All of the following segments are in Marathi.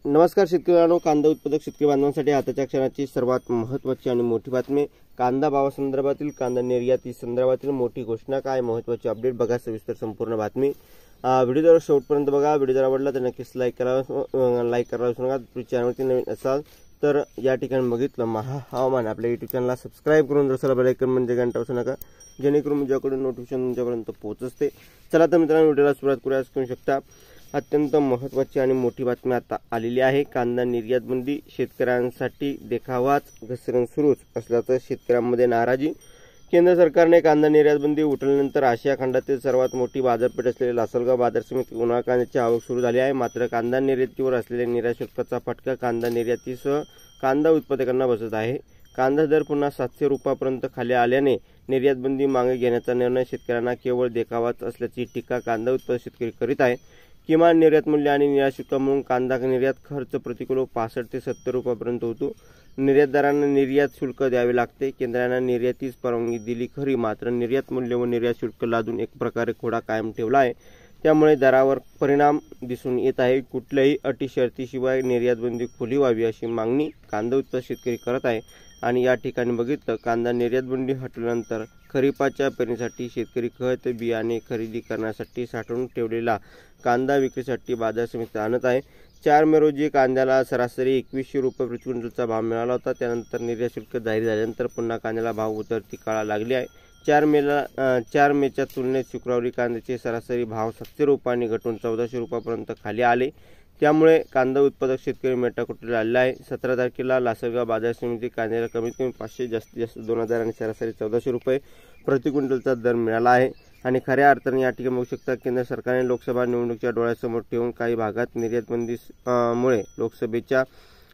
नमस्कार शेतकऱ्यांनो, कांदा उत्पादक शेतकरी बांधवांसाठी आताच्या क्षणाची सर्वात महत्त्वाची आणि मोठी बातमी। कांदा भावासंदर्भातील, कांदा निर्याती संदर्भातील मोठी घोषणा, काय महत्त्वाची अपडेट बघा सविस्तर संपूर्ण बातमी। व्हिडिओ जर शेवटपर्यंत बघा। व्हिडिओ जर आवडला तर नक्कीच लाईक करायला विसरू नका। चॅनलवरती नवीन असाल तर या ठिकाणी बघितलं महा हवामान आपल्या YouTube चॅनलला सबस्क्राइब करून दुसरा बेल आयकॉन म्हणजे घंटा वाजवू नका, जेणेकरून माझ्याकडून नोटिफिकेशन तुमच्यापर्यंत पोहोचते। चला तर मित्रांनो, व्हिडिओला सुरुवात करूया। करू शकता अत्यंत महत्त्वाची आणि मोठी बातमी आता आलेली आहे। कांदा निर्यात बंदी, शेतकऱ्यांसाठी देखावाच घसरण सुरूच असल्याचं शेतकऱ्यांमध्ये नाराजी। केंद्र सरकारने कांदा निर्यात बंदी उठवल्यानंतर आशिया खंडातील सर्वात मोठी बाजारपेठ असलेल्या लासलगाव बाजार समितीत उन्हाळी कांद्याची आवक सुरू झाली आहे। मात्र कांदा निर्यातीवर असलेल्या निर्यात शुल्काचा फटका कांदा निर्यातीसह कांदा उत्पादकांना बसत आहे। कांदा दर पुन्हा 700 रुपयांपर्यंत खाली आल्याने निर्यात बंदी मागे घेण्याचा निर्णय शेतकऱ्यांना केवळ देखावाच असल्याची टीका कांदा उत्पादक शेतकरी करीत आहे। किमान निर्यात मूल्य आणि निर्यात शुल्कामुळे कांदा निर्यात खर्च प्रति किलो 65 ते 70 रुपयांपर्यंत होतो। निर्यातदारांना निर्यात शुल्क द्यावे लागते। केंद्राने निर्यातीस परवानगी दिली खरी, मात्र निर्यात मूल्य व निर्यात शुल्क लादून एक प्रकारे खोडा कायम ठेवला आहे। त्यामुळे दरावर परिणाम दिसून येत आहे। कुठल्याही अटी शर्तीशिवाय निर्यात बंदी खुली व्हावी अशी मागणी कांदा उत्पादक शेतकरी करत आहे। आणि या ठिकाणी बघितलं, कांदा निर्यात बंदी हटवल्यानंतर खरीपाच्या पेरणीसाठी शेतकरी खत बियाणे खरेदी करण्यासाठी साठवून ठेवलेला कांदा विक्रीसाठी बाजार समितीत आणत आहे। 4 मे रोजी कांद्याला सरासरी 2100 रुपये प्रति क्विंटलचा भाव मिळाला होता। त्यानंतर निर्यात शुल्क जाहीर झाल्यानंतर पुन्हा कांद्याला भाव उतरती काळा लागली आहे। 4 मेच्या तुलनेत शुक्रवारी कांद्याचे सरासरी भाव 700 रुपयांनी घटून 1400 रुपयांपर्यंत खाली आले। त्यामुळे कांदा उत्पादक शेतकरी मेटाकुटीला आलेला आहे। 17 तारखेला लासलगाव बाजार समिती कांद्याला कमीत कमी 500, जास्तीत जास्त 2000 आणि सरासरी 1400 रुपये प्रति क्विंटलचा दर मिळाला आहे। आणि खऱ्या अर्थाने या ठिकाणी बघू शकता, केंद्र सरकारने लोकसभा निवडणुकीच्या डोळ्यासमोर ठेवून काही भागात निर्यात बंदीमुळे लोकसभेच्या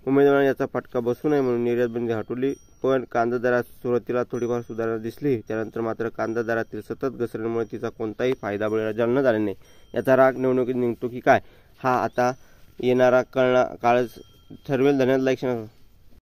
उमेदवारांना याचा फटका बसू नये म्हणून निर्यात बंदी हटवली। पण कांदा दरात सुरुवातीला थोडीफार सुधारणा दिसली, त्यानंतर मात्र कांदा दरातील सतत घसरणीमुळे तिचा कोणताही फायदा मिळाला झाला नाही। याचा राग निवडणुकीत निघतो की काय, हा आता येणारा काळच ठरवेल। धन्यवाद। लाईक